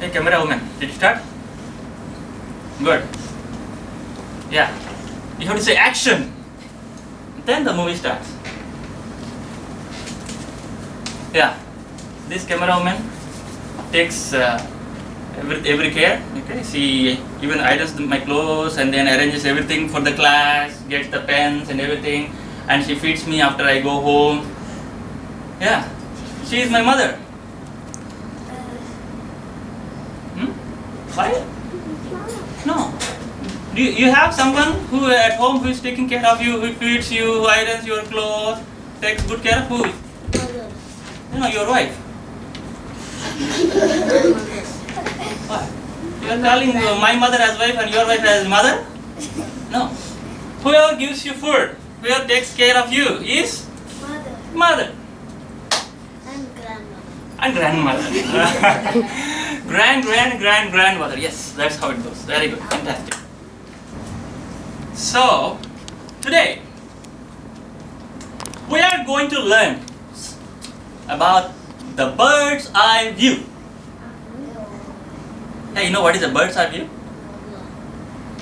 Okay, camera woman. Did you start? Good. Yeah. You have to say action. Then the movie starts. Yeah. This camera woman takes every care. Okay. She even irons my clothes and then arranges everything for the class, gets the pens and everything, and she feeds me after I go home. Yeah. She is my mother. Why? No. You have someone who at home who is taking care of you, who feeds you, who irons your clothes, takes good care of who? Mother. No, your wife. What? You are calling my mother as wife and your wife as mother? No. Whoever gives you food, whoever takes care of you is Mother. mother And grandmother. and grandmother. Grandmother. Yes, that's how it goes. Very good. Fantastic. So, today we are going to learn about the bird's eye view. Hey, you know what is a bird's eye view?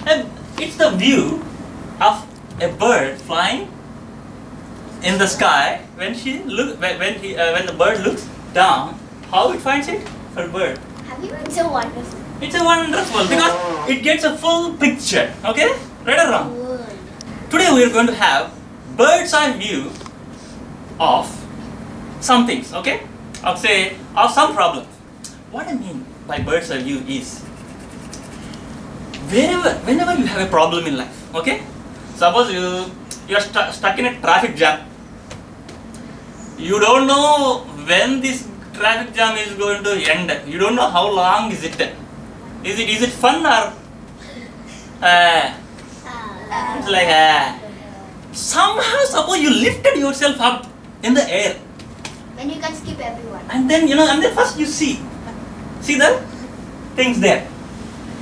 And it's the view of a bird flying in the sky when the bird looks down. How it finds it? For bird. It's so wonderful. It's a wonderful because it gets a full picture. Okay? Right or wrong? Good. Today we are going to have bird's eye view of some things. Okay? Of some problems. What I mean by bird's eye view is whenever you have a problem in life. Okay? Suppose you are stuck in a traffic jam. You don't know when this traffic jam is going to end. You don't know how long is it. Is it fun or it's like somehow suppose you lifted yourself up in the air When you can skip everyone. and then first you see the things there.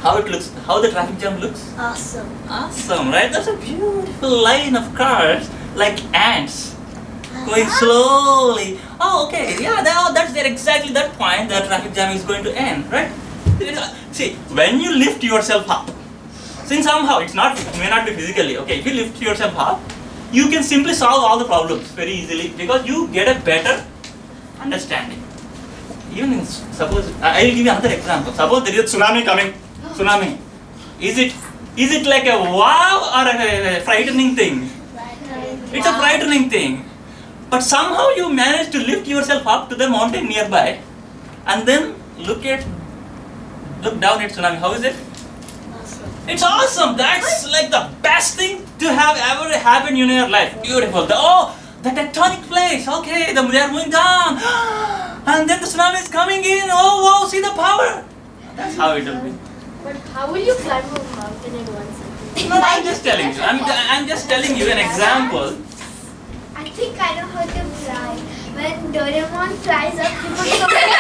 How it looks, how the traffic jam looks. Awesome, right? That's a beautiful line of cars like ants going slowly. Oh, okay, yeah, that's there exactly that point the traffic jam is going to end, right? See, when you lift yourself up, since somehow it may not be physically, okay, if you lift yourself up, you can simply solve all the problems very easily because you get a better understanding. Even in, suppose, I will give you another example. Suppose there is a tsunami coming. Tsunami. Is it like a wow or a frightening thing? It's a frightening thing. But somehow you manage to lift yourself up to the mountain nearby and then look down at tsunami. How is it? It's awesome. That's like the best thing to have ever happened in your life. Beautiful. The tectonic plates. Okay, they are moving down. And then the tsunami is coming in. Oh wow, see the power. That's how it will be. But how will you climb a mountain in 1 second? No, I'm just telling you. I'm just telling you an example. I think I know how to fly. When Doraemon flies up, you put so many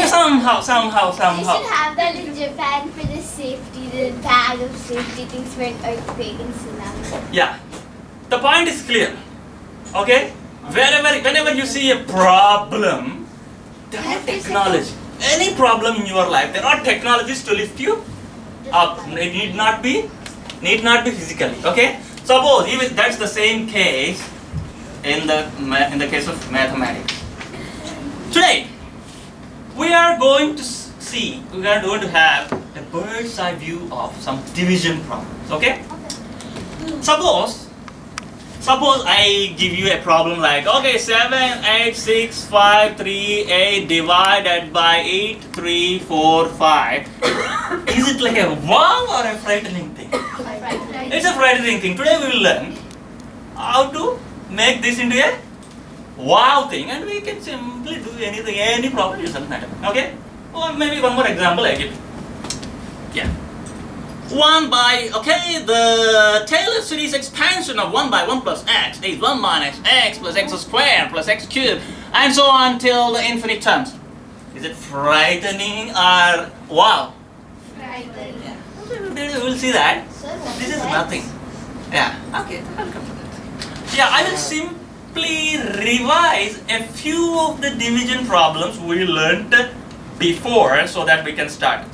Somehow. You should have that in Japan for the safety, the bag of safety things for an earthquake and tsunami. Yeah. The point is clear. Okay? Whenever you see a problem, there are technology. Any problem in your life, there are technologies to lift you up. It need not be physically. Okay? Suppose even that's the same case in the case of mathematics. Today, we are going to have a bird's eye view of some division problems. Okay? Suppose I give you a problem like, okay, 7, 8, 6, 5, 3, 8 divided by 8, 3, 4, 5. Is it like a wow or a frightening thing? It's a frightening thing. Today we will learn how to make this into a wow thing and we can simply do anything, any problem it doesn't matter. Okay? Or maybe one more example I give. Yeah. The Taylor series expansion of 1 by 1 plus x is 1 minus x plus x squared plus x cubed and so on till the infinite terms. Is it frightening or wow? Frightening. Yeah. We'll see that. This is nothing. Yeah. Okay. I'll come to that. Yeah, simply revise a few of the division problems we learnt before so that we can start.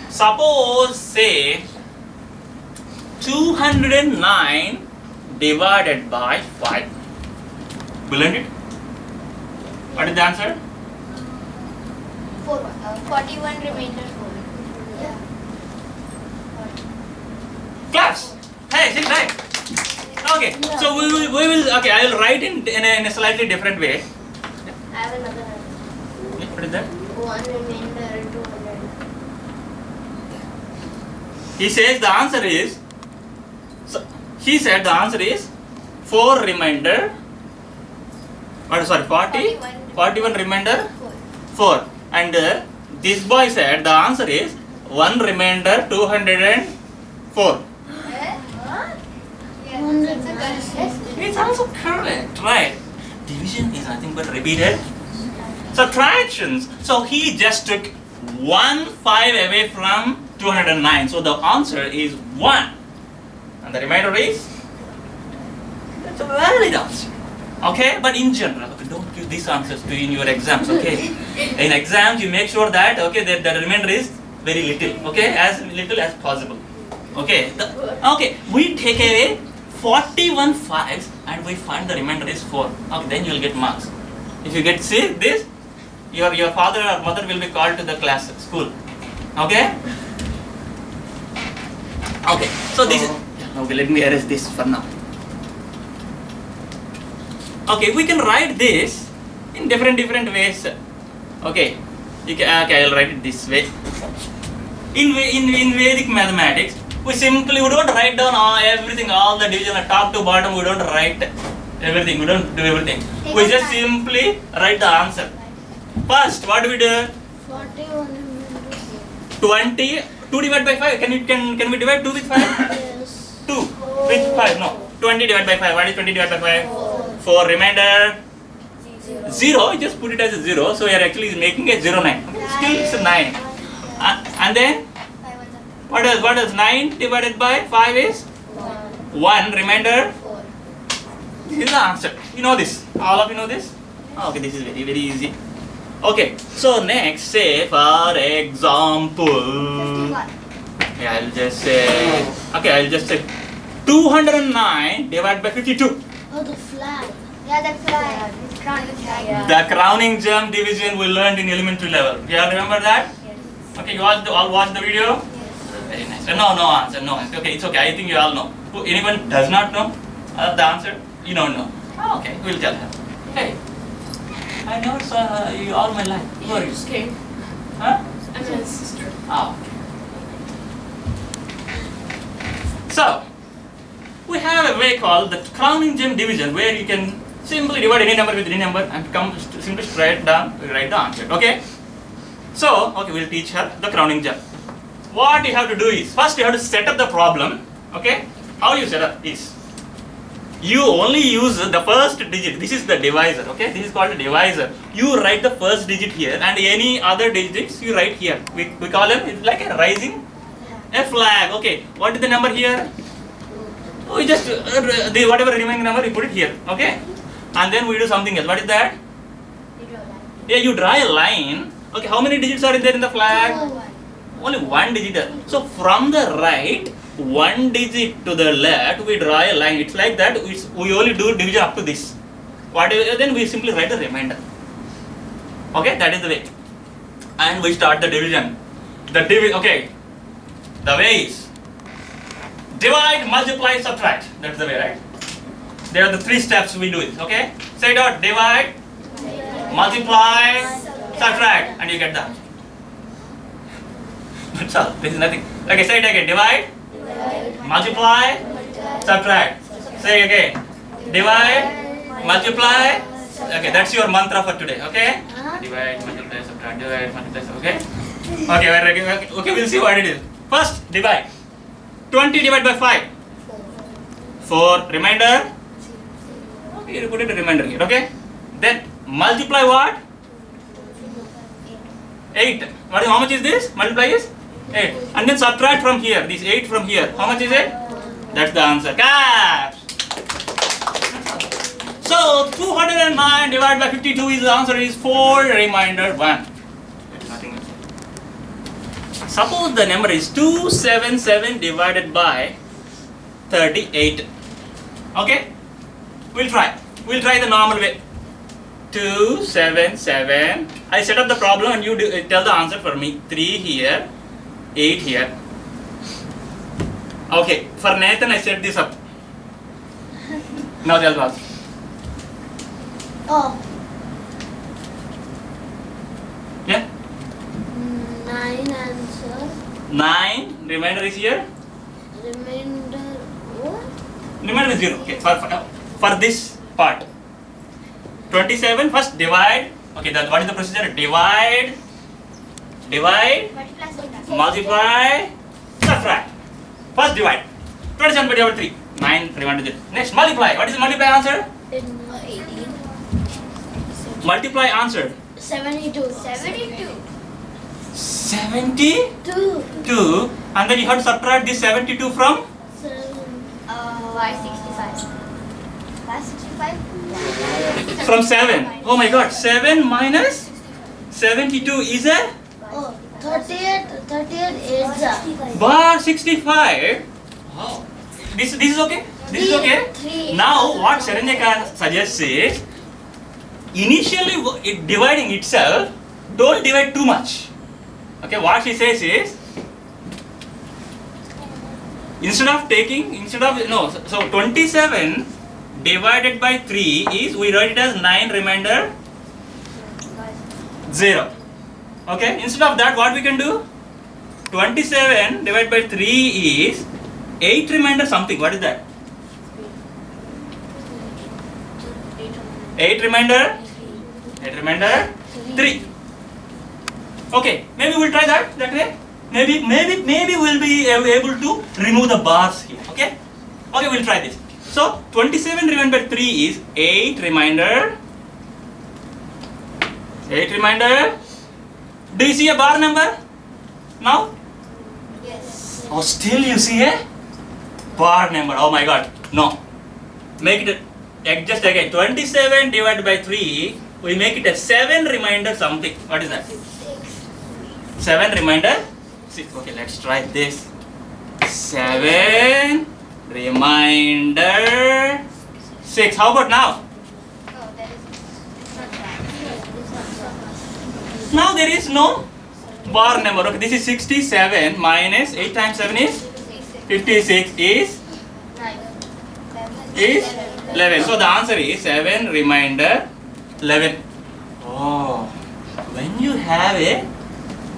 Suppose, say, 209 divided by 5. We learned it? What is the answer? 41 remainder 4. Yeah. Class. Hey, sit right. Okay. No. So we will. Okay, I will write in a slightly different way. I have another. What is that? 1 remainder 200. He says the answer is. So he said the answer is 4 remainder. What? Sorry, 41 remainder 4. And this boy said the answer is 1 remainder 204. It's also correct, right? Division is nothing but repeated subtractions. So he just took 1 5 away from 209. So the answer is 1. And the remainder is? That's a valid answer. Okay, but in general, don't give these answers to in your exams, okay? In exams, you make sure that, okay, that the remainder is very little, okay? As little as possible. Okay, okay, we take away 41 5s and we find the remainder is 4. Okay, then you will get marks. If you get this, your father or mother will be called to the class, school. Okay? Okay, so this is, okay, let me erase this for now. Okay, we can write this in different ways. Okay, okay, I'll write it this way. In Vedic mathematics, we don't write down everything, all the division, top to bottom. We don't write everything. We don't do everything. We just simply write the answer. First, what do we do? 20. 2 divided by 5. Can we divide 2 with 5? Yes. 2 with 5. No. 20 divided by 5. What is 20 divided by 5? 4. Remainder 0. You just put it as a 0. So you are actually making a 0 9. Still it's a 9. And then what else? 9 divided by 5 is 1. Remainder 4. This is the answer. You know this. All of you know this? Okay, this is very easy. Okay, so next, say for example, 51. yeah, I'll just say 209 divided by 52. Oh, the flag. Yeah, the flag. It's crowning flag. Yeah. The crowning gem division we learned in elementary level. You all remember that? Yes. Okay, you all watch the video? Yes. Very nice. No answer, no. Okay, it's okay. I think you all know. Who, anyone does not know the answer? You don't know. Oh, okay, we'll tell them. Hey, I never saw you all my life. Who are you? Just came. Huh? I'm his sister. Oh. So, we have a way called the crowning gem division where you can simply divide any number with any number and simply write the answer. Okay? So, okay, we'll teach her the crowning gem. What you have to do is, first you have to set up the problem. Okay? How you set up is, you only use the first digit. This is the divisor. Okay? This is called a divisor. You write the first digit here and any other digits you write here. We call them, it's like a rising a flag. Okay? What is the number here? We just, whatever remaining number, you put it here. Okay? And then we do something else. What is that? Yeah, you draw a line. Okay, how many digits are there in the flag? Only one digit. So from the right, one digit to the left, we draw a line. It's like that. We only do division up to this. Then we simply write the remainder. Okay, that is the way. And we start the division. Okay. The way is divide, multiply, subtract. That's the way, right? There are the 3 steps we do it. Okay? Say it out. Divide, multiply, subtract, and you get that. That's all. This is nothing. Okay, say it again. Divide, multiply, subtract. Say it again. Divide, multiply. Okay, that's your mantra for today. Okay? Divide, multiply, subtract. Divide, multiply, subtract. Okay? Okay, we'll see what it is. First, divide. 20 divided by 5. 4. Remainder. Okay, you put it a remainder here. Okay? Then multiply what? 8. How much is this? Multiply is 8. And then subtract from here. This 8 from here. How much is it? That's the answer. Cash! So 209 divided by 52 is the answer is 4 remainder 1. There is nothing else. Suppose the number is 277 divided by 38. Okay? We'll try the normal way. 277. I set up the problem and you tell the answer for me. 3 here, 8 here. Okay, for Nathan I set this up. Now tell the answer. Oh. Yeah? 9 answer. 9, remainder is here. Remainder what? Remainder is 0. Okay, for this part. 27, first divide. Okay, what is the procedure? Divide, multiply, subtract. First divide. 27 divided by 3. 9, remainder 0. Next, multiply. What is the multiply answer? 18. Multiply answer. 72. 72. 72. And then you have to subtract this 72 from? 565. 565? From 7. Oh my god, 7 minus 72 is a? Oh, 38 is bar 65. Wow. This is okay? This is okay? Now what Saranyaka suggests is, initially dividing itself, don't divide too much. Okay, what she says is, so 27 divided by 3 is, we write it as 9 remainder 0. Okay, instead of that what we can do? 27 divided by 3 is 8 remainder something. What is that? 8 remainder 3. Okay, maybe we'll try that way. Maybe we'll be able to remove the bars here. Okay, we'll try this. So 27 divided by 3 is 8 remainder. Do you see a bar number now? Yes. Oh, still you see a bar number. Oh my god, no. Make it just again. 27 divided by 3, we make it a 7 remainder something. What is that? 7 remainder 6. Okay, let's try this. 7 remainder 6. How about now? Now there is no bar number. Okay, this is 67 minus 8 times 7 is 56 is 11. So the answer is 7 remainder 11. Oh, when you have a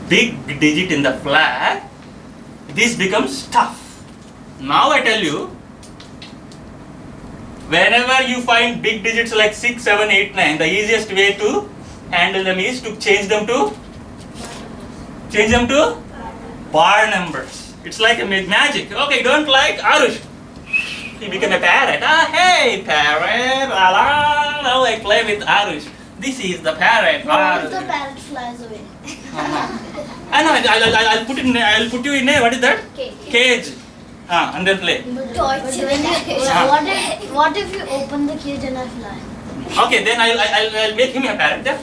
big digit in the flag, this becomes tough. Now I tell you, whenever you find big digits like 6, 7, 8, 9, the easiest way to handle them is to change them to bar numbers. It's like a magic. Okay, don't like Arush. He became a parrot. Hey parrot, now I play with Arush. This is the parrot. What if the parrot flies away? I know. I'll put you in a, what is that? Cage. And then play. What if you open the cage and I fly? Okay, then I'll make him a parrot. Yeah?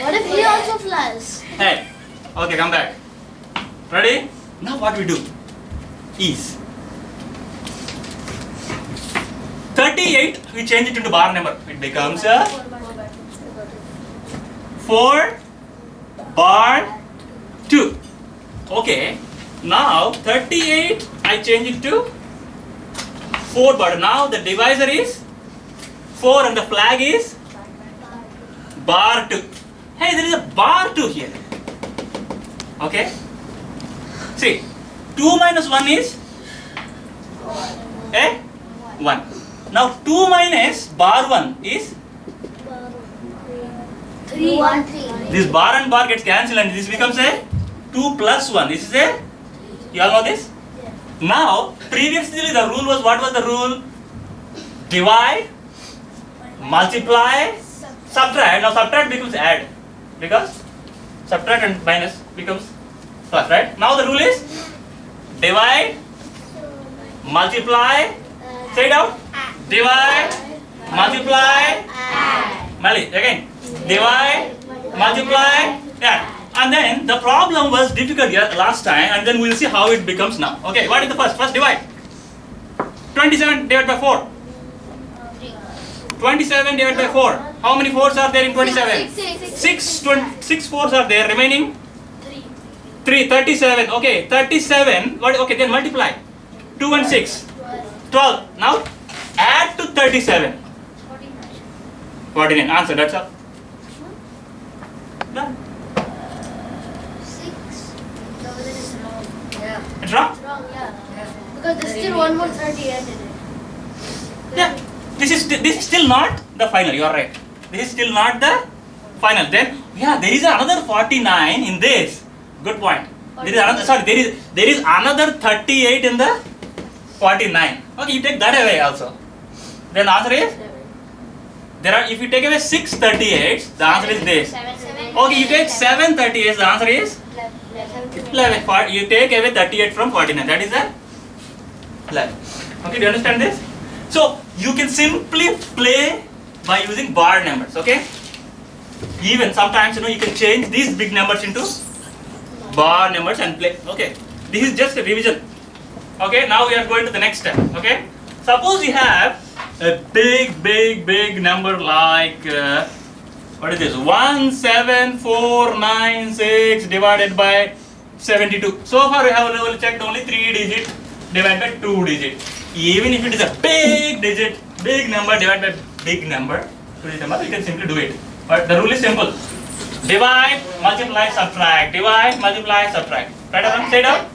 What if he also flies? Hey, okay, come back. Ready? Now what we do is 38, we change it into bar number. It becomes a 4 bar 2. Okay, now 38, I change it to 4 bar. Now the divisor is 4 and the flag is bar 2. Hey, there is a bar 2 here. Okay. See, 2 minus 1 is 1. Now 2 minus bar 1 is 3. This bar and bar gets cancelled and this becomes a 2 plus 1. This is a, you all know this? Yeah. Now, previously the rule was, what was the rule? Divide, multiply, subtract. Now subtract becomes add, because subtract and minus becomes plus, right? Now the rule is divide, multiply, say it out, divide, multiply, add. Again, divide, multiply, add. And then the problem was difficult last time, and then we'll see how it becomes now. Okay, what is the first? First divide. 27 divided by 4. 27 divided by 4. How many 4s are there in 27? 6 4s are there. Remaining? 3. 37. Okay, 37. What? Okay, then multiply. 2 and 6. 12. Now add to 37. 49. Answer. That's all. Done. 6. No, that is wrong. Yeah. It's wrong? It's wrong, yeah. Because there's still one more 38 in it. Yeah. This is still not the final. You are right. This is still not the final. Then yeah, there is another 49 in this. Good point. There is another. Sorry, there is another 38 in the 49. Okay, you take that away also. Then the answer is there are. If you take away 6 38s, the answer is this. Okay, you take 7 38s. The answer is 11. You take away 38 from 49. That is the 11. Okay, do you understand this? So you can simply play by using bar numbers. Okay. Even sometimes you can change these big numbers into bar numbers and play. Okay. This is just a revision. Okay. Now we are going to the next step. Okay. Suppose you have a big number like what is this? 17496 divided by 72. So far we have checked only 3 digit divided by 2 digit. Even if it is a big number divided by big number, 2 digit number, you can simply do it. But the rule is simple. Divide, multiply, subtract. Divide, multiply, subtract. Right around? Say it out.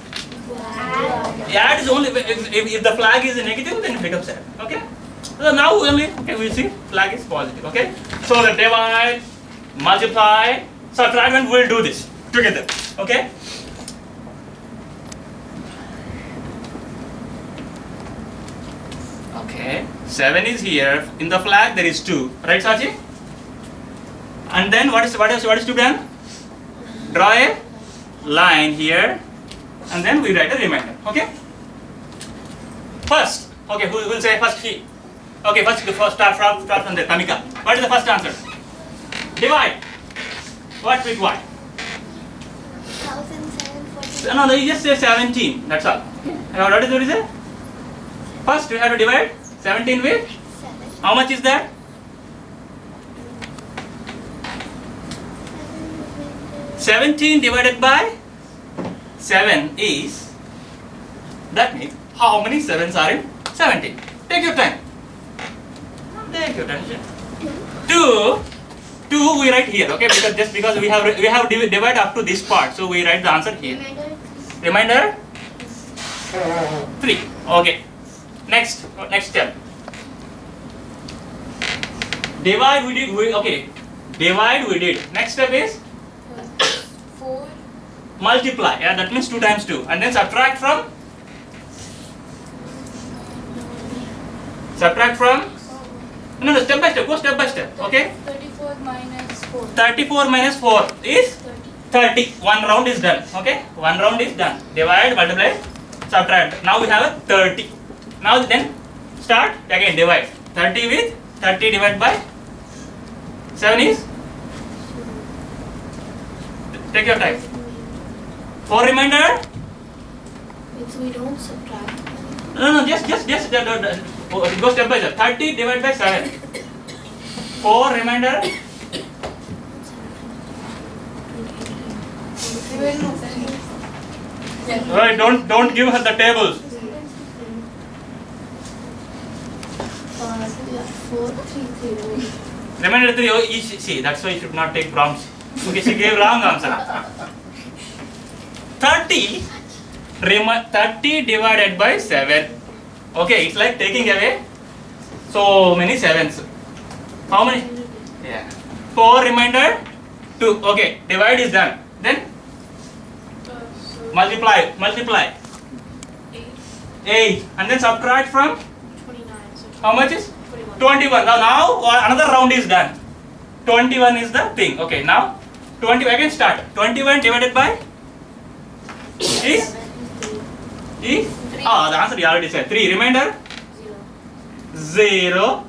Add is only if the flag is negative, then it becomes add. Okay. So now only we see flag is positive. Okay. So the divide, multiply, subtract, and we'll do this together. Okay. Okay. 7 is here. In the flag there is 2. Right, Sachi? And then what is to be done? Draw a line here, and then we write a remainder. Okay. First, okay, who will say first? He. Okay, first start from there. Kamika. What is the first answer? Divide. What with what? 1740. No, you just say 17. That's all. What is the reason? First, we have to divide 17 with 7. how much is that? 17 divided by 7 is, that means how many 7s are in 17? Take your time. Take your time. 2 we write here, okay? Because we have divide up to this part, so we write the answer here. Remainder 3. Okay. Next step. Divide we did. Divide we did. Next step is 4. multiply. Yeah, that means 2 times 2, and then subtract from. No, step by step. Go step by step. Okay. 34 minus 4. 34 minus 4 is 30. One round is done. Okay. One round is done. Divide, multiply, subtract. Now we have a 30. Now then start again. Divide 30 with 30 divided by 7 is. Take your time. 4 remainder. So we don't subtract. No, just go step by step. 30 divided by 7. 4 remainder. Right, don't give her the tables. 4, 3, 0. Remainder 3. Oh, see, that's why you should not take prompts. Okay, she gave wrong answer. 30 divided by 7. Okay, it's like taking away so many 7s. How many? Yeah. 4 remainder 2. Okay, divide is done. Then multiply. 8. And then subtract from 29. how much is? 21. Now another round is done. 21 is the thing. Okay, now 20 again start. 21 divided by is? The answer you already said. 3 remainder 0.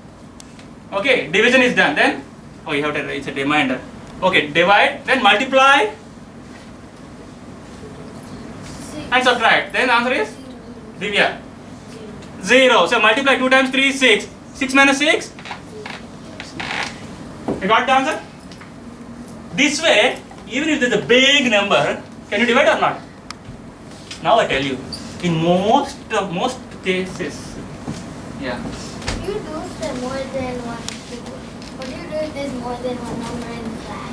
Okay, division is done. Then, oh, you have to, it's a reminder. Okay, divide, then multiply and subtract. Then the answer is Divya. 0. So multiply 2 times 3 is 6. 6 minus 6. You got the answer? This way, even if there's a big number, can you divide or not? Now I tell you, in most cases, yeah. You do the more than one people. What do you do if there's more than one number in the flag?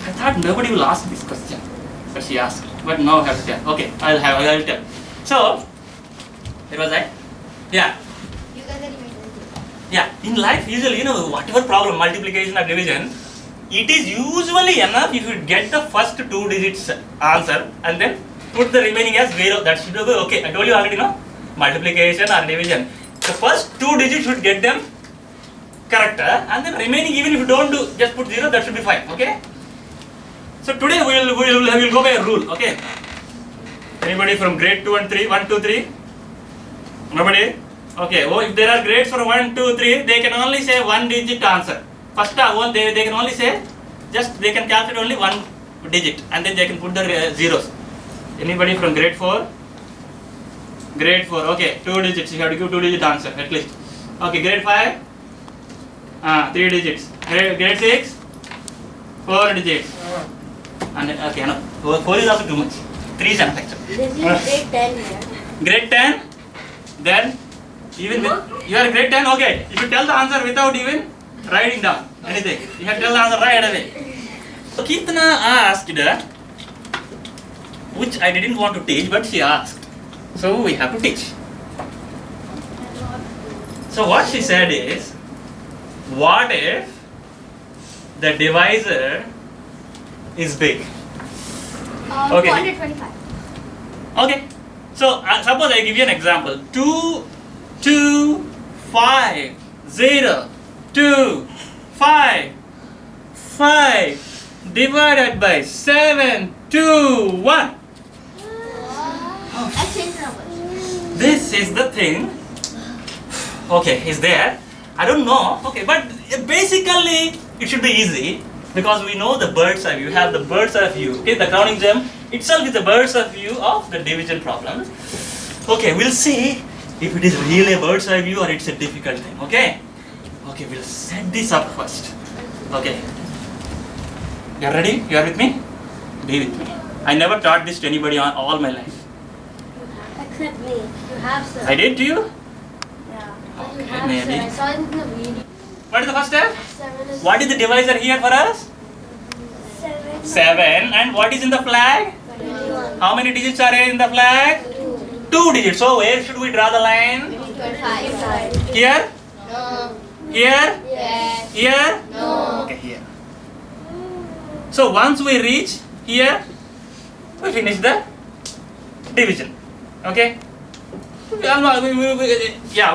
I thought nobody will ask this question, but she asked. But now I have to tell. Okay, I'll tell. So, it was that. Yeah. You guys are doing it. Yeah. In life, usually, whatever problem, multiplication or division, it is usually enough if you get the first 2 digits answer and then put the remaining as 0. That should be okay. I told you already, multiplication or division. The first 2 digits should get them correct, and then remaining, even if you don't do, just put 0. That should be fine. Okay. So today we'll go by a rule. Okay. Anybody from grade 2 and 3? 1, 2, 3. Nobody. Okay. Oh, if there are grades for 1, 2, 3, they can only say 1 digit answer. First one, they can only say, they can calculate only 1 digit and then they can put the zeros. Anybody from grade 4? Grade 4, okay, 2 digits, you have to give 2 digit answer at least. Okay, grade 5? 3 digits. Grade 6? 4 digits. And okay, no, 4 is also too much. 3 is enough actually. This is grade 10 here. Grade 10? Then, even with, you are grade 10, okay, if you tell the answer without even writing down anything, you have to tell the answer right away. So Kirtana asked, which I didn't want to teach, but she asked. So we have to teach. So what she said is, what if the divisor is big? Okay. 425. Okay. So suppose I give you an example. 2, 2, 5, 0, 2, 5, 5 divided by 7, 2, 1. Exchange numbers. This is the thing. Okay, is there? I don't know. Okay, but basically it should be easy because we know the bird's eye view. You have the bird's eye view. Okay, the crowning gem itself is the bird's eye view of the division problem. Okay, we'll see if it is really a bird's eye view or it's a difficult thing. Okay? Okay, we'll set this up first. Okay. You are ready? You are with me? Be with me. I never taught this to anybody all my life. Except me. You have, sir. I did to you? Yeah. Okay, You have, maybe. sir. I saw it in the video. What is the first step? 7 is What is the divisor here for us? 7. 7. And what is in the flag? 21. How many digits are here in the flag? 2 digits. So where should we draw the line? 25. Here? No. Here? Yes. Here? No. Okay, here. So once we reach here, we finish the division. Okay? Yeah,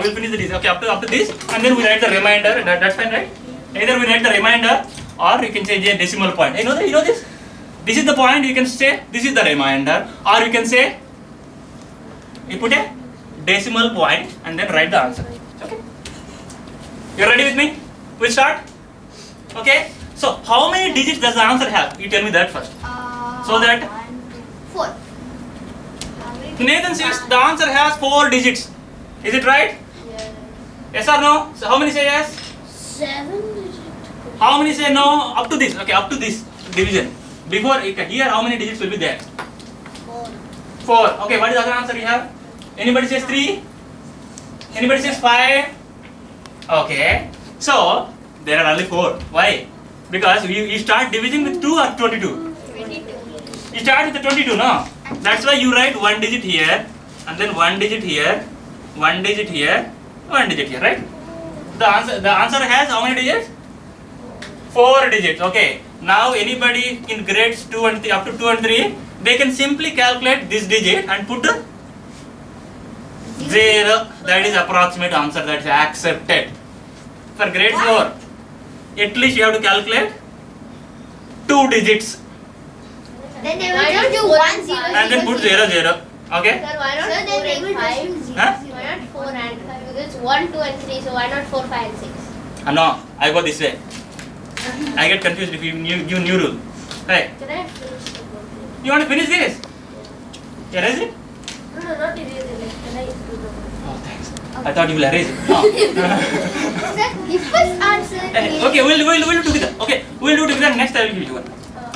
we'll finish the division. Okay, up to this, and then we write the remainder. That's fine, right? Either we write the remainder, or you can say the decimal point. You know this? This is the point. You can say this is the remainder, or you can say you put a decimal point and then write the answer. Okay? You're ready with me? We'll start. Okay? So how many digits does the answer have? You tell me that first. So that 4. Nathan says the answer has 4 digits. Is it right? Yeah. Yes or no? So how many say yes? 7 digits. How many say no? Up to this. Okay, up to this division. Before here, how many digits will be there? 4. 4. Okay, what is the other answer you have? Anybody says 3? Anybody says 5? Okay. So there are only 4. Why? Because you start division with 2 or 22. 22. You start with the 22, no? That's why you write 1 digit here, and then 1 digit here, 1 digit here, 1 digit here, right? The answer has how many digits? 4 digits. Okay. Now anybody in grades 2 and 3, up to 2 and 3, they can simply calculate this digit and put the 0. That is approximate answer. That is accepted. For grade 4, at least you have to calculate 2 digits. Then they will just do 1 0 and then put 0 0. Okay? Sir, why not 4 and 5? Huh? Why not 4 and 5? it's 1, 2, and 3. So why not 4, 5, and 6? No, I go this way. I get confused if you give new rule. Hey, Can I finish the book? you want to finish this? Erase it? No, not erase it. Can I do the book? Oh, thanks. I thought you will erase it. No. Sir, the first answer is... Okay, we'll do together. Okay, we'll do together. Next I will give you one.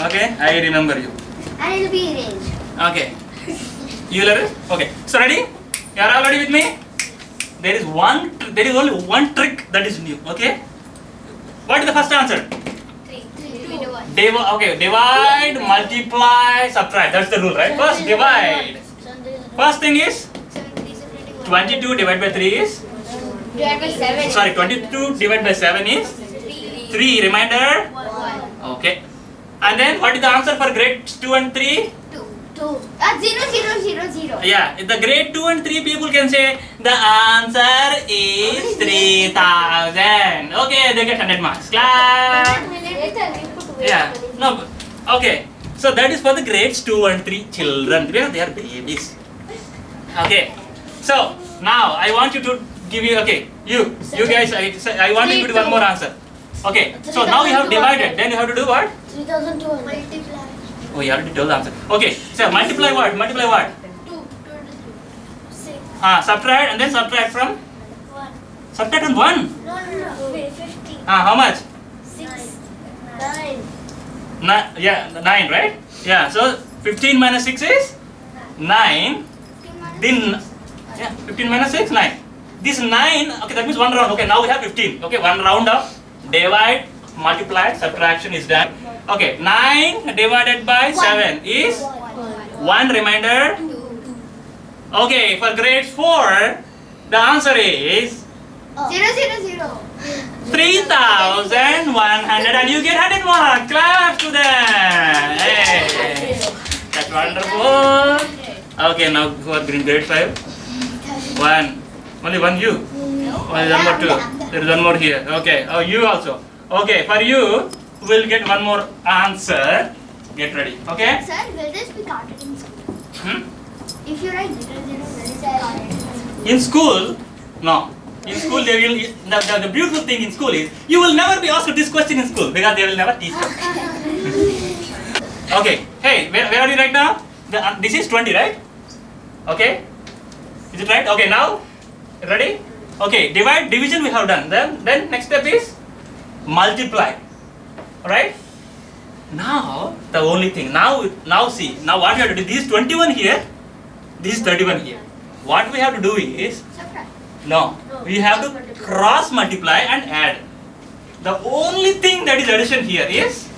Okay, I remember you. And it will be arranged. Okay. You will erase? Okay. So ready? You are all ready with me? There is only one trick that is new. Okay. What is the first answer? 3, 2, 1. Divide, multiply, subtract. That's the rule, right? First divide. First thing is 22 divided by 3 is. Divide by 7. Sorry, 22 divided by 7 is 3. Remainder. 1. Okay. And then what is the answer for grades 2 and 3? 2. 0, 0, 0, 0. Yeah, the grade 2 and 3 people can say the answer is 3000. Okay, they get 100 marks. Clap. Yeah, no, okay. So that is for the grades 2 and 3 children. They are babies. Okay. So now I want you to give you. Okay, you guys. I want you to do one more answer. Okay. So now you have divided. Then you have to do what? 3200. Multiply. Oh, you already told the answer. Okay. So multiply what? Multiply what? 2. 6. Subtract and then subtract from. 1. Subtract from 1. No. Wait, 50. How much? 6. 9. 9, right? Yeah. So 15 minus 6 is 9. Then 15 minus 6, 9. This 9, okay, that means one round. Okay, now we have 15. Okay, one round of divide, multiply, subtraction is done. Okay, 9 divided by 7 is 1 remainder. 2. Okay, for grade 4, the answer is 0, 0, 0. 3100 and you get 100 marks. Clap to them. Hey, that's wonderful. Okay, now for grade 5. 1. Only one you. One more 2. There is one more here. Okay. Oh, you also. Okay, for you, we'll get one more answer. Get ready. Okay? Sir, will this be counted in school? Hmm? If you write 0, 0, will it be counted in school? In school, no. In school, they will. The beautiful thing in school is you will never be asked this question in school because they will never teach you. Okay. Hey, where are you right now? This is 20, right? Okay. Is it right? Okay. Now, ready? Okay. Division we have done. Then next step is multiply. Alright? Now the only thing. Now see. Now what we have to do? This is 21 here. This is 31 here. What we have to do is we have to cross multiply and add. The only thing that is addition here is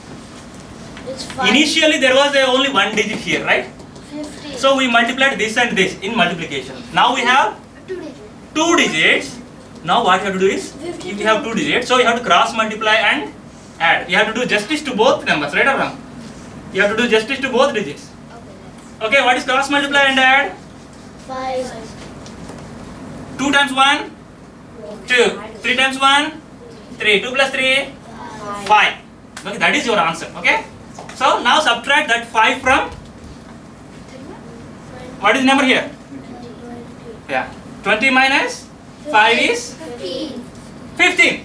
initially there was only one digit here, right? 50. So we multiplied this and this in multiplication. Now we have 2 digits. Now what you have to do is, if we have 2 digits, so you have to cross multiply and add. You have to do justice to both numbers, right or wrong? You have to do justice to both digits. Okay, what is cross multiply and add? 5. 2 times 1, 2. 3 times 1, 3. 2 plus 3, 5. Okay, that is your answer. Okay. So now subtract that 5 from. What is the number here? Yeah. 20 minus 5 is 15.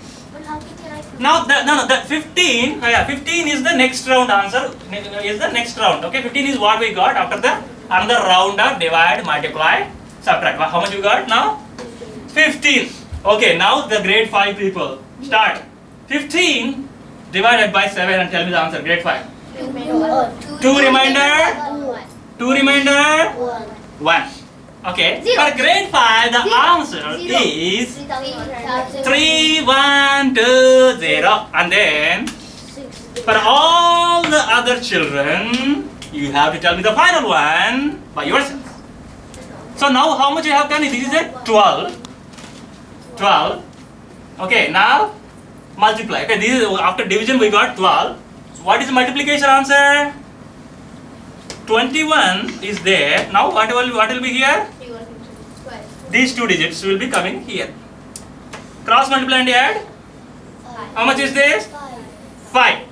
Now that 15. Yeah, 15 is the next round answer. Is the next round. Okay, 15 is what we got after the another round of divide, multiply, subtract. How much you got now? 15. Okay, now the grade 5 people start. 15 divided by 7 and tell me the answer. Grade 5. 2 remainder. 2 remainder. 1. Okay. For grade 5, the answer is 3120. And then for all the other children, you have to tell me the final one by yourself. So now how much you have done? This is a 12. 12. Okay, now multiply. Okay, this is after division we got 12. What is the multiplication answer? 21 is there. Now what will be here? These 2 digits will be coming here. Cross multiply and add. How much is this? 5.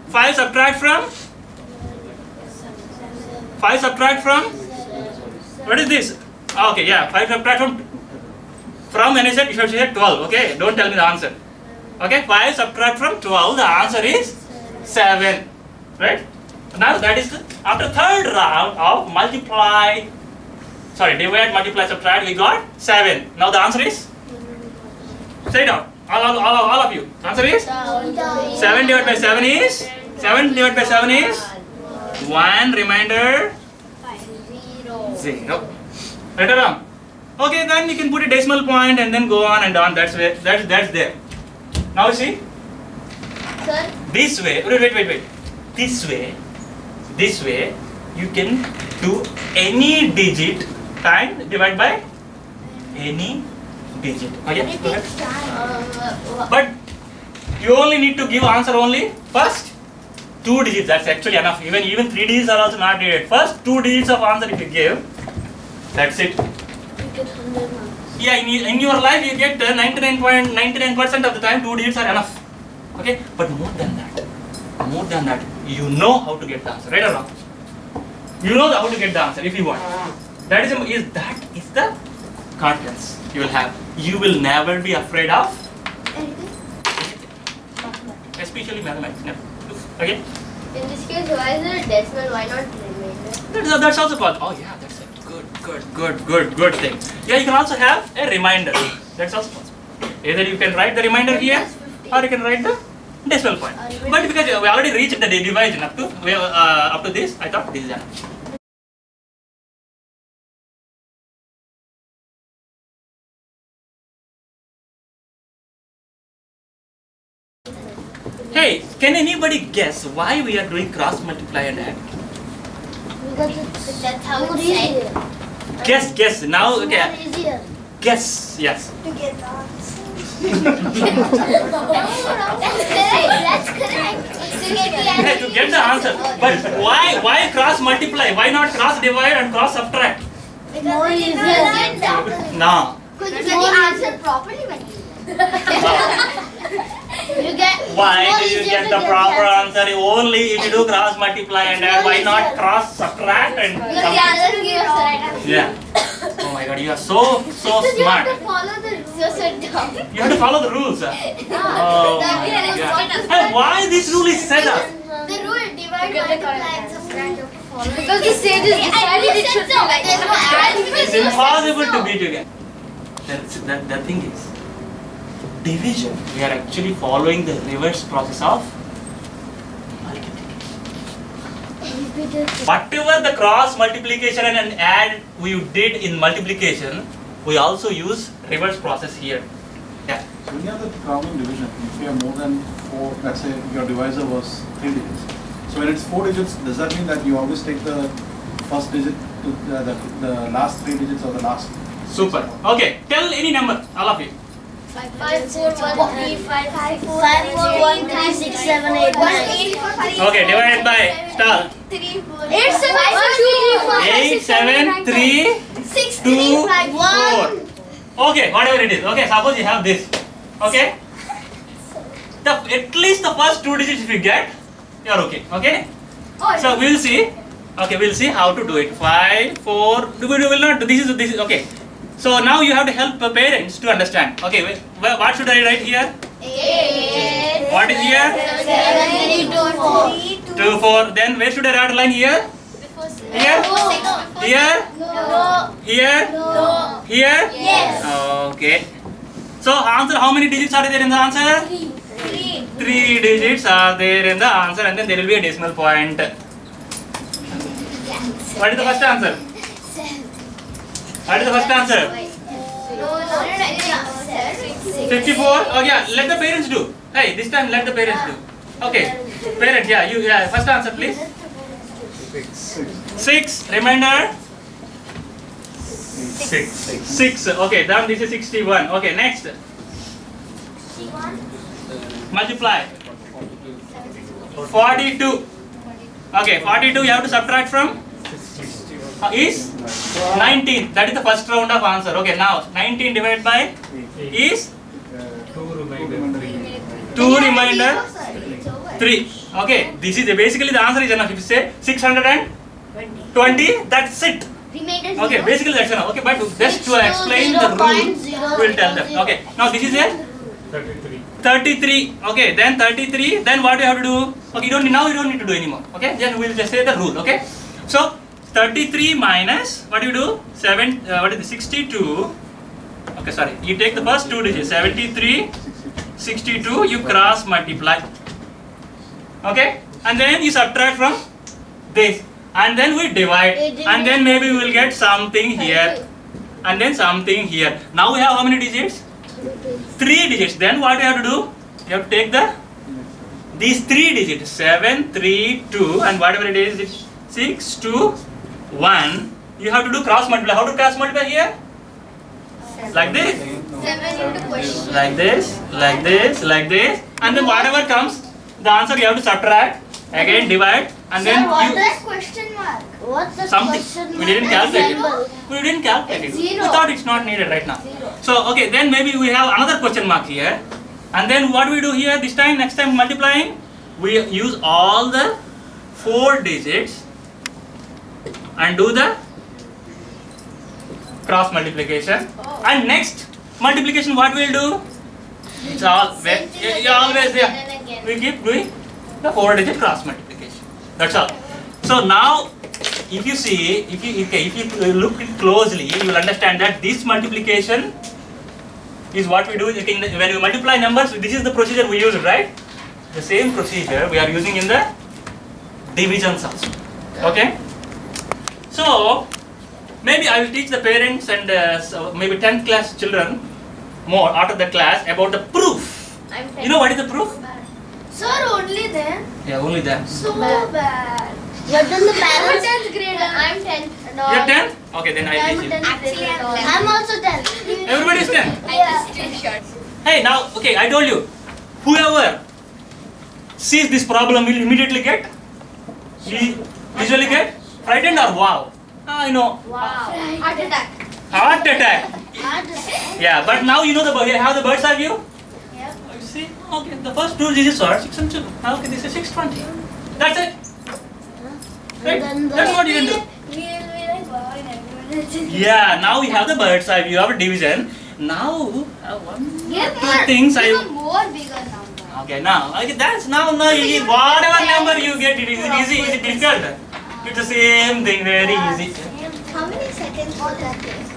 5 subtract from? 5 subtract from? What is this? Okay, yeah, 5 subtract from From when I said, you should say 12, okay? Don't tell me the answer. Okay, 5 subtract from 12, the answer is 7. Right? Now that is after third round of divide, multiply, subtract, we got 7. Now the answer is? Say it out. All of you. Answer is? 7 divided by 7 is? 7 divided by 7 is? 1, remainder? 0. Right or wrong? Okay, then you can put a decimal point and then go on and on. That's there. Now see? Sir? This way, wait. This way, you can do any digit time divide by any digit. Okay, go ahead. But you only need to give answer only first 2 digits. That's actually enough. Even 3 digits are also not needed. First 2 digits of answer if you give, that's it. Yeah, in your life you get 99.99% of the time 2 digits are enough. Okay, but more than that, you know how to get the answer, right or wrong? You know how to get the answer if you want. That is the confidence you will have. You will never be afraid of anything, especially mathematics. No. Okay. In this case, why is there a decimal? Why not remainder? That's also possible. Oh yeah, that's a good thing. Yeah, you can also have a reminder. That's also possible. Either you can write the reminder here, or you can write the decimal point. But because we already reached the division up to this, I thought this is enough. Hey, can anybody guess why we are doing cross multiply and add? Because that's how it's said. Guess. Now, okay. Easier. Guess. Yes. To get the answer. That's correct. To get the answer. But why cross multiply? Why not cross divide and cross subtract? More easier. No. Because you get the answer properly when you get. Why do you get the proper answer only if you do cross multiply and add? Why not cross subtract and Because the answer gives the right answer. Yeah. Oh my God, you are so smart. You have to follow the rules. You're so dumb. You have to follow the rules. Oh my God. And why this rule is set up? The rule divide, multiply, and subtract. Because the sages decided it should be like that. It's impossible to beat you again. The thing is, division, we are actually following the reverse process of multiplication. Whatever the cross multiplication and add we did in multiplication, we also use reverse process here. Yeah. So when you have the problem division, if you have more than 4, let's say your divisor was 3 digits. So when it's 4 digits, does that mean that you always take the first digit to the last 3 digits or the last? Super. Okay. Tell any number, all of you. 5, 4, 1, 3, 5, 4, 1, 3, 6, 7, 8, 9. Okay, divided by star. 3, 4, 8, 7, 3, 6, 2, 3, 5, 4. 1. Okay, whatever it is. Okay, suppose you have this. Okay? At least the first 2 digits if you get, you are okay. Okay? So we will see. Okay, we'll see how to do it. 5, 4. We will not do this. Is okay. So now you have to help the parents to understand. Okay, what should I write here? 8. What is here? 7, 3, 2, 2, 4. Then where should I write a line here? Here? Here? No. Here? No. Here? Yes. Okay. So answer, how many digits are there in the answer? 3. 3 digits are there in the answer, and then there will be a decimal point. What is the first answer? What is the first answer? 54? Oh yeah, let the parents do. Hey, this time let the parents do. Okay. Parents, yeah, first answer please. 6. Remainder? 6. Okay, then this is 61. Okay, next. Multiply. 42. Okay, 42 you have to subtract from? Is 19. That is the first round of answer. Okay, now 19 divided by is 2 remainder 3. Okay, this is basically the answer is enough. If you say 620, that's it. made it Okay, 0. basically that's enough. Okay, but just to explain the rule, we'll tell them. Okay, now this is a 33. 33. Okay, then 33. Then what you have to do? Okay, you don't need to do anymore. Okay, then we'll just say the rule. Okay, so 33 minus what do you do? What is it? 62. Okay, sorry. You take the first two digits. 73, 62. You cross multiply. Okay, and then you subtract from this, and then we divide, and then maybe we will get something here, and then something here. Now we have how many digits? 3 digits. Then what you have to do? You have to take these 3 digits, 7, 3, 2, and whatever it is, it's 6, 2, 1. You have to do cross multiply. How to cross multiply here? Like this, 7 into question. like this, like this, like this, and then whatever comes, the answer you have to subtract, again divide, and then What you, is question mark? What's the something. question We mark? didn't calculate Symbol. it. We didn't calculate it. We Zero. thought it's not needed right now. Zero. So okay, then maybe we have another question mark here, and then what we do here this time? Next time multiplying, we use all the 4 digits and do the cross multiplication. And next multiplication, what we'll do? It's all always there. We keep doing the 4-digit cross multiplication. That's all. So now, if you see, if you look it closely, you will understand that this multiplication is what we do. When we multiply numbers, this is the procedure we use, right? The same procedure we are using in the divisions also. Okay. So maybe I will teach the parents and maybe 10th class children more out of the class about the proof. You know what is the proof? Sir, only then. Yeah, only that. So bad. You're done the parents. I'm 10th grade. I'm 10th. No. You're 10th? Okay, then I I'm teach you. 10th grade. I'm also 10th. Everybody is 10th. I just too short. Hey, now, okay, I told you, whoever sees this problem will immediately get, usually get frightened or wow. I know. Wow. Heart attack. Heart attack. Heart attack. Yeah, but now you know how the bird's eye view. Yep. You see, okay, the first 2 digits are 6 and 2. Okay, this is 620. That's it. Right? That's what you can do. Yeah, now we have the bird's eye view of division. Now, two things I. more bigger number. Okay, now, okay, that's now whatever number you get, it is easy, is it difficult? It's the same thing, very easy. How many seconds will that take?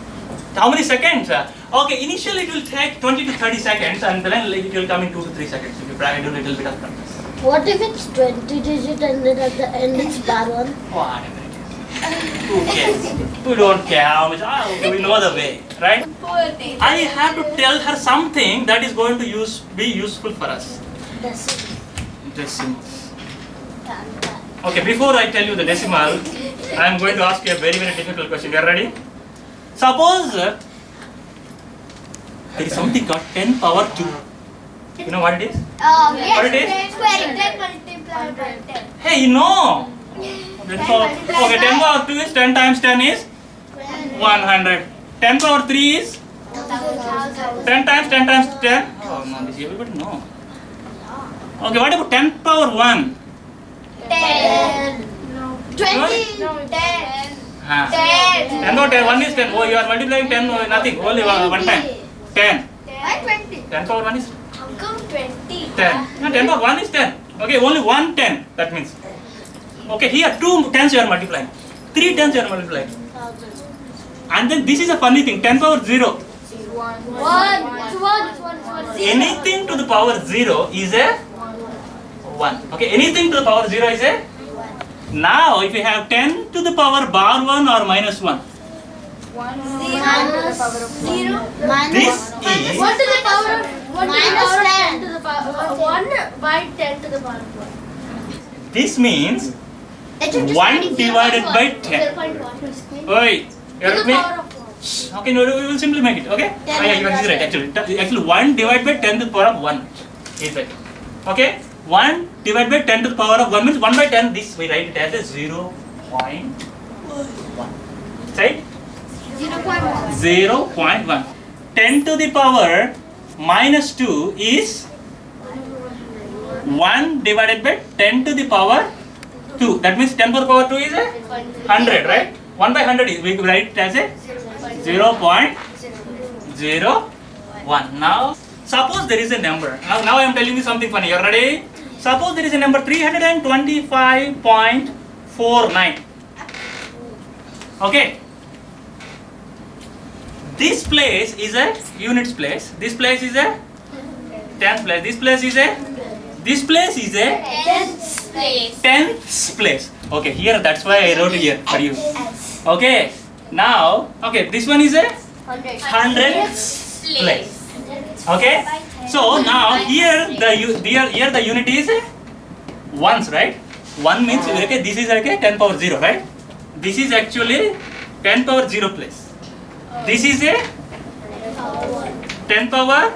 How many seconds? Okay, initially it will take 20 to 30 seconds, and then it will come in 2 to 3 seconds if you do a little bit of practice. What if it's 20 digit and then at the end it's bar one? Whatever it is. Who cares? We don't care how much. We know the way, right? I have to tell her something that is going to be useful for us. Decimal. Decimals. Okay, before I tell you the decimal, I am going to ask you a very, very difficult question. You are ready? Suppose there is something called 10 power 2. You know what it is? Yes. What it is? Square 10 multiplied by 10. Hey, you know. 10 power 2 is 10 times 10 is 100. 10 power 3 is 10 times 10 times 10. Oh no, this everybody know. Okay, what about 10 power 1? 10. 20. 10. 10 power 10, 1 is 10. Oh, you are multiplying 10, nothing, only one time. 10. Why 20? 10 power 1 is Uncle 20. 10. No, 10 power 1 is 10. Okay, only 1 10, that means. Okay, here 2 tens you are multiplying. 3 tens you are multiplying. And then this is a funny thing, 10 power 0. 1. Anything to the power 0 is a 1. Okay, anything to the power 0 is a. Now, if you have 10 to the power bar 1 or minus 1, this is. What to the power of Minus 10 to the power 1 by 10 to the power of 1. This means 1 divided by 10. Oi, you are with me? Okay, no, we will simply make it. Okay? Oh, yeah, you are right. Actually, 1 divided by 10 to the power of 1 is better. Okay? 1 divided by 10 to the power of 1 means 1 by 10. This we write it as a 0.1. Right? 0.1. 0.1. 10 to the power minus 2 is 1 divided by 10 to the power 2. That means 10 to the power 2 is a 100, right? 1 by 100 is, we write it as a 0.01. Now, suppose there is a number. Now I am telling you something funny. You are ready? Suppose there is a number 325.49. Okay. This place is a units place. This place is a tenth place. This place is a tenths place. Okay, here that's why I wrote here for you. Okay. Now, okay, this one is a hundredths place. Okay. So now here the unit is ones, right? 1 means okay, this is like a 10 power 0, right? This is actually 10 power 0 place. This is a 10 power.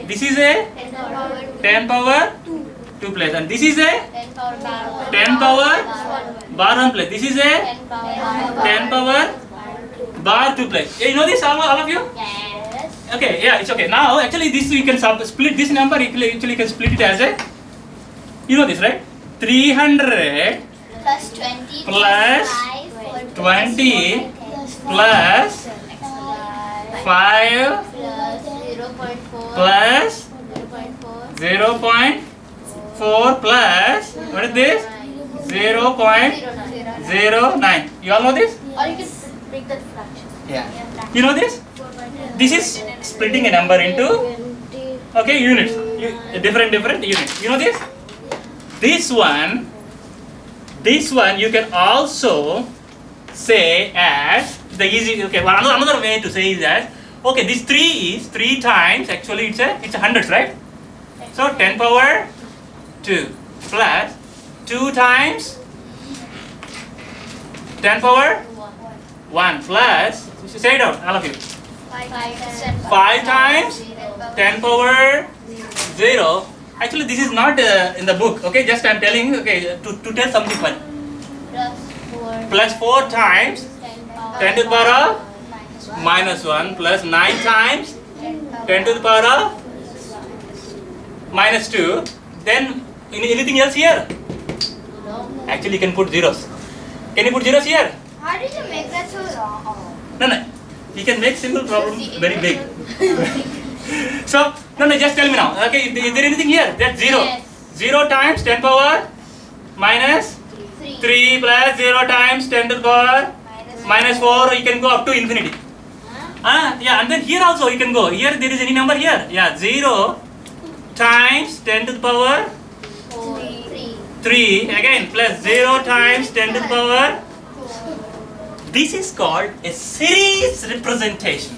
This is a 10 power 2 place, and this is a 10 power bar 1 place. This is a 10 power bar 2 place. You know this, all of you? Yes. Okay, yeah, it's okay. Now, actually, this we can split this number. Actually, you can split it as a. You know this, right? 300 Plus 20 plus 20 plus 5 plus 0.4 plus what is this? 0.09. You all know this? Or you can break that fraction. Yeah. You know this? This is splitting a number into 20. units. Different units. You know this? This one you can also say as the easy. Okay, well, another way to say is that okay, this 3 is 3 times. Actually, it's a hundreds, right? So 10 power 2 plus 2 times 10 power 1 plus. Say it out, all of you. 5 times 10 power 0. Actually, this is not in the book. Okay, just I am telling. Okay, to tell something fun. Plus 4 times 10 to the power of minus 1 plus 9 times 10 to the power of minus 2. Then anything else here? Actually, you can put zeros. Can you put zeros here? How did you make that so wrong? No. You can make simple problem very big. So, no, just tell me now. Okay, is there anything here? That's 0. Yes. 0 times 10 power minus 3 plus 0 times 10 to the power minus 4. You can go up to infinity. Yeah, and then here also you can go. Here there is any number here. Yeah, 0 times 10 to the power 3 again plus 0 times 10 to the power. This is called a series representation.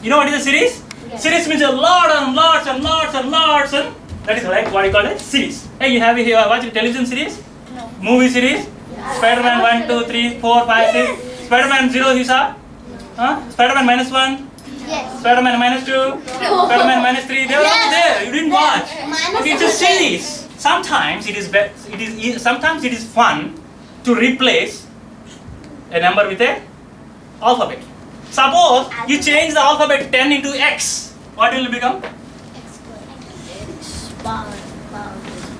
You know what is a series? Series means a lot and lots and lots and lots, and that is like what you call a series. Hey, you have watched a television series? No. Movie series? Spider-Man 1, 2, 3, 4, 5, 6. Spider-Man 0 you saw? Spider-Man minus 1? Yes. Spider-Man minus 2? Spider-Man minus 3? They were not there. You didn't watch. Okay, it's a series. Sometimes sometimes it is fun to replace a number with a alphabet. Suppose you change the alphabet 10 into X. What will it become?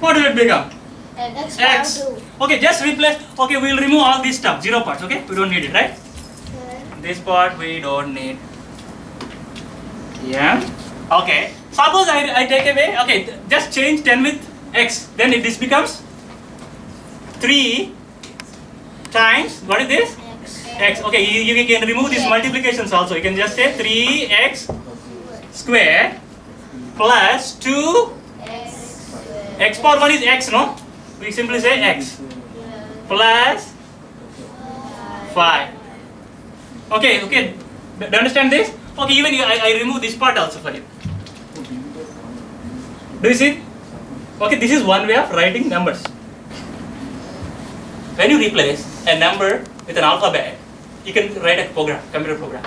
What will it become? X. Okay, just replace. Okay, we will remove all this stuff. 0 parts. Okay, we don't need it, right? This part we don't need. Yeah. Okay. Suppose I take away. Okay, just change 10 with X. Then this becomes 3 times. What is this? X. Okay, you can remove these multiplications also. You can just say 3x square plus 2 x power 1 is x, no? We simply say x plus 5. Okay. Do you understand this? Okay, even I remove this part also for you. Do you see? Okay, this is one way of writing numbers. When you replace a number with an alphabet, you can write a program, computer program.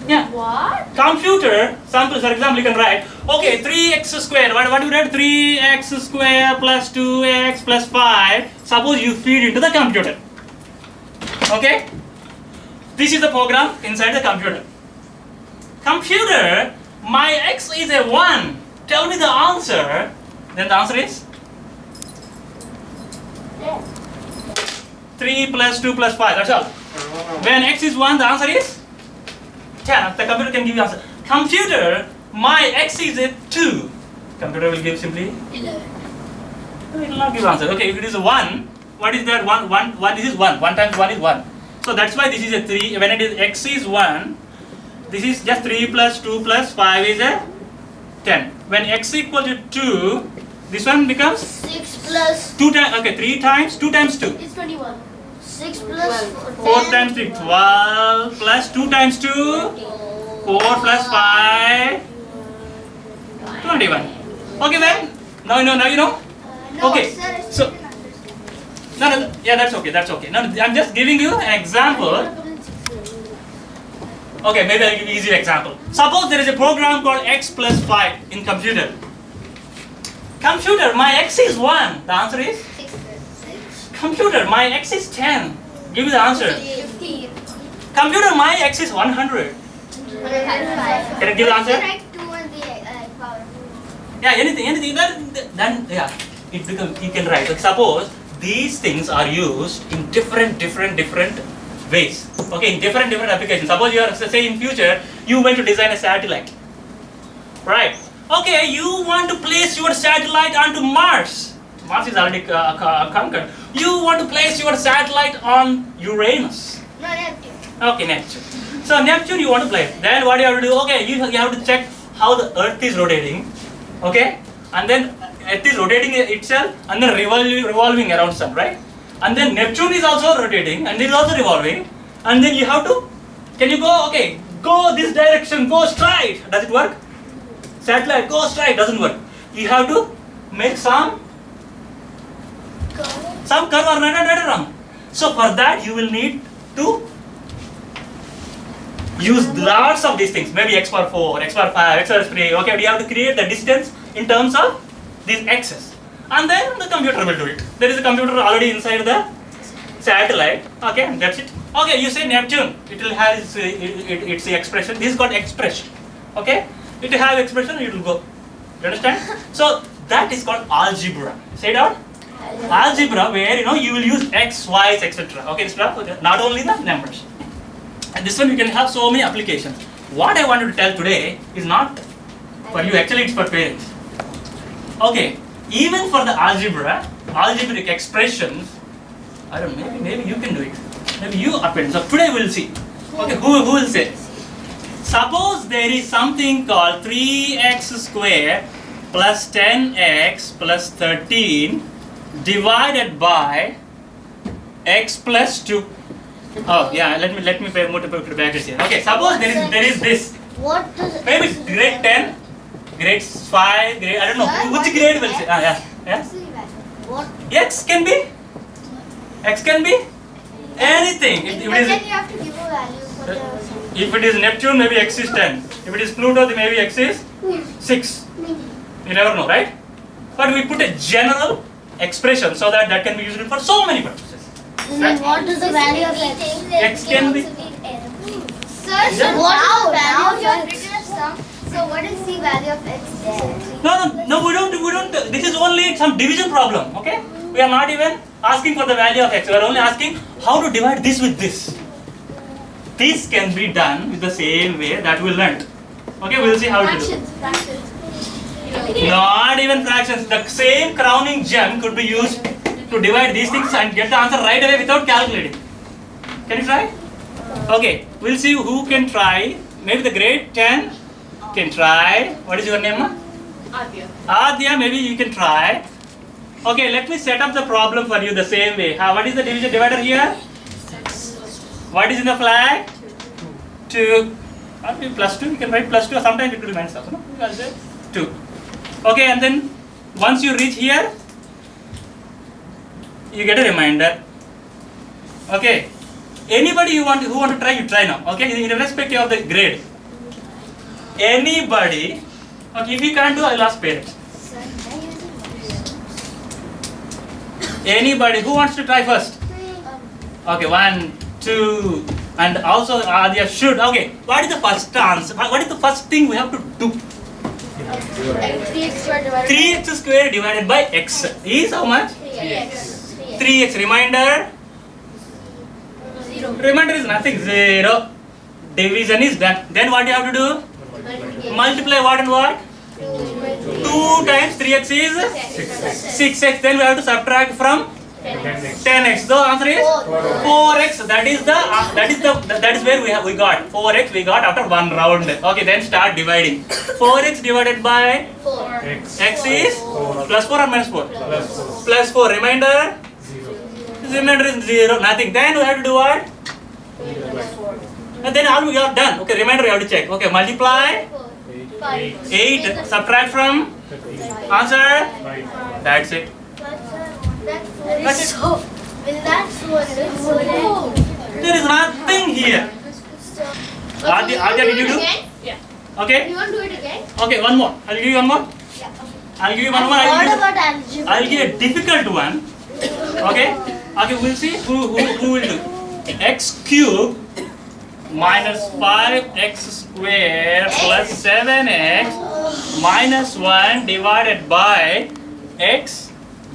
Yeah. What? Computer, for example, you can write, okay, 3x square. What do you write? 3x square plus 2x plus 5. Suppose you feed into the computer. Okay? This is the program inside the computer. Computer, my x is a 1. Tell me the answer. Then the answer is? 3 plus 2 plus 5, that's all. When x is 1, the answer is 10. The computer can give you answer. Computer, my x is a 2. Computer will give simply 11. it will not give answer. Okay, if it is a 1, what is that? 1 this is 1. 1 times 1 is 1. So that's why this is a 3. When it is x is 1, this is just 3 plus 2 plus 5 is a 10. When x equal to 2, this one becomes 6 plus 2 times, okay, 3 times 2 times 2. It's 21. 6 plus 4 times 3, 12 plus 2 times 2, 4 plus 5, 21. Okay, then? Now you know? No, Okay, sir, it's so- No, yeah, that's okay. Now I'm just giving you an example. Okay, maybe I'll give you an easy example. Suppose there is a program called x plus 5 in computer. Computer, my x is 1. The answer is? 6. Computer, my x is 10. Give me the answer. 15. Computer, my x is 100. 105. Can I give the answer? Write 2 on the power. Yeah, anything. Then yeah, it becomes, you can write. Like suppose these things are used in different ways. Okay, in different applications. Suppose you are, say in future, you want to design a satellite. Right. Okay, you want to place your satellite onto Mars. Mars is already conquered. You want to place your satellite on Uranus. No, Neptune. Okay, Neptune. So Neptune you want to place. Then what you have to do? Okay, you have to check how the Earth is rotating. Okay, and then Earth is rotating itself and then revolving around Sun, right? And then Neptune is also rotating and it is also revolving. And then you have to, can you go? Okay, go this direction, go straight. Does it work? Satellite, go straight, doesn't work. You have to make some curve or right or wrong. So for that you will need to use lots of these things, maybe x power 4, x power 5, x power 3. Okay, we have to create the distance in terms of these x's, and then the computer will do it. There is a computer already inside the satellite. Okay, and that's it. Okay, you say Neptune, it will have its expression. This is called expression. Okay, it will have expression, it will go. You understand? So that is called algebra. Say it out. Algebra, where you will use x, y, etc. Okay, not only the numbers. And this one you can have so many applications. What I wanted to tell today is not for you, actually it's for parents. Okay, even for the algebraic expressions, I don't know, maybe you can do it. Maybe you append. So today we'll see. Okay, who will say? Suppose there is something called 3x square plus 10x plus 13 divided by x plus 2. Oh yeah, let me pay more brackets here. Okay, suppose there is this. What does Maybe grade 10, grade 5, grade, I don't know which grade will say. Yeah. what X can be anything. If But then you have to give a value for the. if it is Neptune, maybe x is 10. If it is Pluto, then maybe x is 6. You never know, right? But we put a general expression so that can be used for so many purposes. then what is the value of x? X can be. Sir, Yeah. what What now is the value you of have x? written a sum. So what is the value of x there? No, we don't. This is only some division problem, okay? We are not even asking for the value of x. We are only asking how to divide this with this. This can be done with the same way that we learned. Okay, we'll see how to do. Fractions. Not even fractions. The same crowning gem could be used to divide these things and get the answer right away without calculating. Can you try? Okay, we'll see who can try. Maybe the grade 10 can try. What is your name, ma? Adya, maybe you can try. Okay, let me set up the problem for you the same way. What is the divider here? What is in the flag? 2. Plus 2, you can write plus 2, sometimes it will remain stuff, no? You can say 2. Okay, and then once you reach here, you get a reminder. Okay, anybody who want to try, you try now. Okay, irrespective of the grade. Anybody, okay, if you can't do, I'll ask parents. Anybody who wants to try first? Okay, 1, 2, and also Adya should. Okay, what is the first answer? What is the first thing we have to do? 3x squared divided 3x square divided by x is how much? 3x. 3x. Reminder, Remainder is nothing, 0. Division is done. Then what you have to do? Multiply what and what? 2 times 3x is 6x. Then we have to subtract from 10x. The answer is 4x. That is where we got 4x. We got after one round. Okay, then start dividing. 4x divided by 4. x is plus 4 or minus 4? Plus 4. Remainder? Remainder is 0. Nothing. Then we have to do what? And then all we have done. Okay, remainder we have to check. Okay, multiply 8. Subtract from answer. That's it. That's it. There is nothing here. Adya, did you do? Yeah. Okay. You want to do it again? Okay, one more. I'll give you one more. Yeah. I'll give you one more. What about algebra? I'll give a difficult one. Okay. Okay, we'll see who will do. X cube minus 5x square plus 7x minus 1 divided by x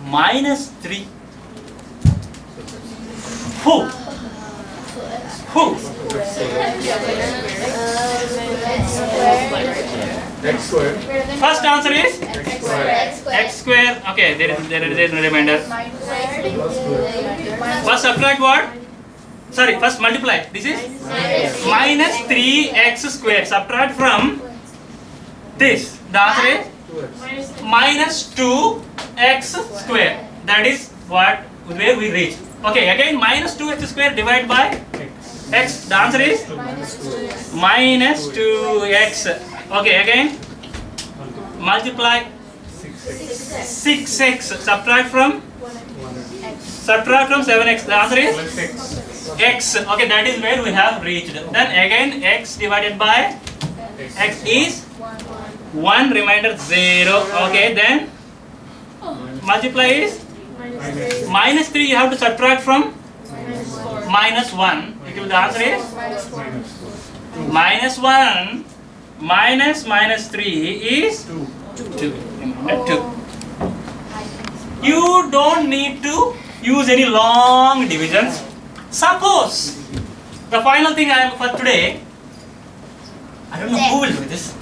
minus 3. Who? X square. First answer is X x square. Okay, there is no remainder. First subtract what? Sorry, first multiply. This is minus 3x square. Subtract from this. The answer is minus 2x square. That is where we reach. Okay, again minus 2x square divided by x. The answer is minus 2x. Okay, again multiply 6x. Subtract from 7x. The answer is x. Okay, that is where we have reached. Then again x divided by x is 1, remainder 0. Okay, then multiply is minus 3. You have to subtract from minus 1. The answer is minus 1 minus 3 is 2. Remember 2. You don't need to use any long divisions. Suppose the final thing I am for today, I don't know who will do this.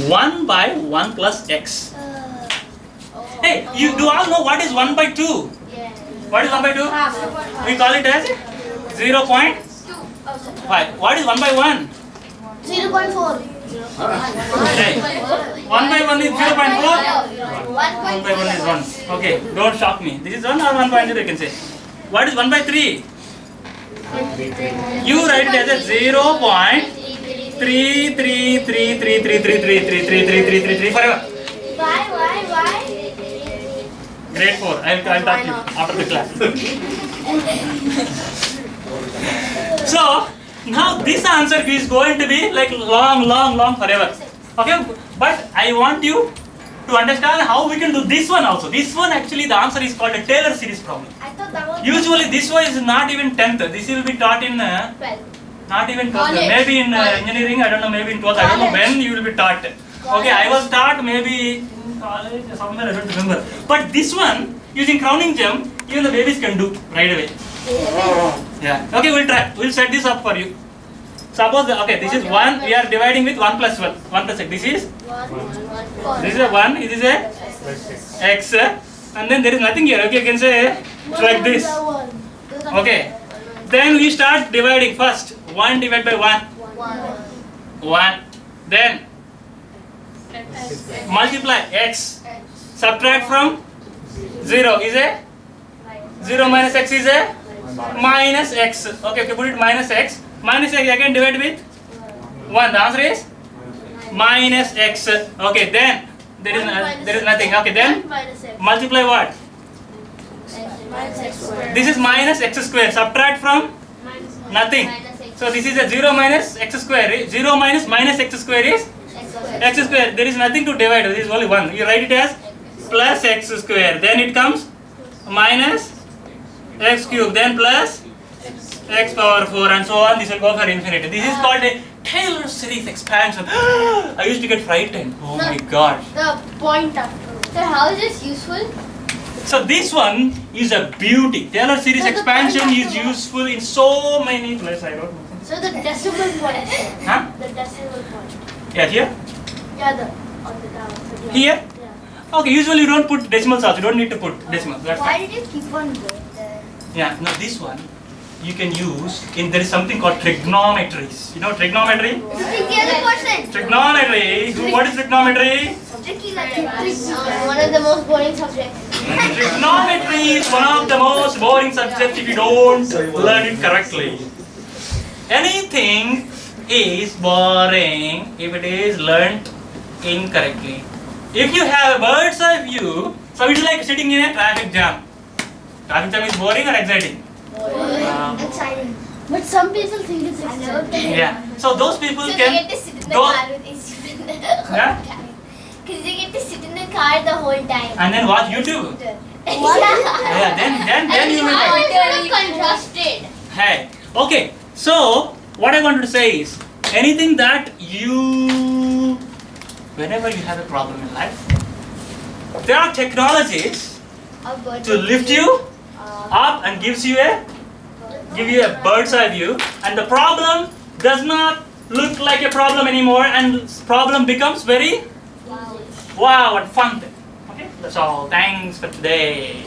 1 by 1 plus x. Hey, you do all know what is 1 by 2? What is 1 by 2? We call it as 0.5. What is 1 by 1? 0.4. Hey, 1 by 1 is 0.4. 1 by 1 is 1. Okay, don't shock me. This is 1 or 1.0 you can say. What is 1 by 3? You write it as a 0.3333333333333 forever. Why? Grade 4. I'll talk to you after the class. So now this answer is going to be like long forever. Okay, but I want you to understand how we can do this one also. This one actually the answer is called a Taylor series problem. I thought that was Usually this one is not even 10th. This will be taught in 12. not even 12th. College. Maybe in College. engineering. I don't know. Maybe in 12th. I don't know College. when you will be taught. Okay, I was taught maybe in college or somewhere. I don't remember. But this one using crowning gem, even the babies can do right away. Yeah. Okay, we'll try. We'll set this up for you. Suppose okay, this is 1. We are dividing with 1 plus 1. 1 plus x. This is this is a 1. This is a x. And then there is nothing here. Okay, you can say it's like this. Okay. Then we start dividing first. 1 divided by 1. 1. Then multiply x. Subtract from 0 is a 0 minus x is a minus x. Okay, put it minus x. Minus x again divide with 1. The answer is minus x. Okay, then there is nothing. Okay, then multiply what? This is minus x square. Subtract from nothing. So this is a 0 minus x square. 0 minus x square is x square. There is nothing to divide. This is only 1. You write it as plus x square. Then it comes minus x cube. Then plus x power 4 and so on. This will go for infinity. This is called a Taylor series expansion. I used to get frightened. Oh my god. The point after. So how is this useful? So this one is a beauty. Taylor series expansion is useful in so many places. I don't know. So the decimal point. Huh? The decimal point. Yeah, here? Yeah, the on the down. Here? Yeah. Okay, usually you don't put decimals also. You don't need to put decimals. That's Why fine. did you keep on going there? Yeah, no, this one you can use in, there is something called trigonometries. You know trigonometry? Tricky the other person. Trigonometry. What is trigonometry? Tricky like the One of the most boring subjects. Trigonometry is one of the most boring subjects if you don't learn it correctly. Anything is boring if it is learnt incorrectly. If you have a bird's eye view, so it's like sitting in a traffic jam. Traffic jam is boring or exciting? exciting. But some people think it's exciting. Yeah. So those people So they can. get to sit in the Those- car with AC in the whole Yeah? time. Because they get to sit in the car the whole time. And then watch YouTube. Yeah, then you will like. Contrasted. Hey, okay. So what I wanted to say is anything that you, whenever you have a problem in life, there are technologies to lift you up and give you a bird's eye view, and the problem does not look like a problem anymore, and problem becomes very wow and fun thing. Okay, that's all. Thanks for today.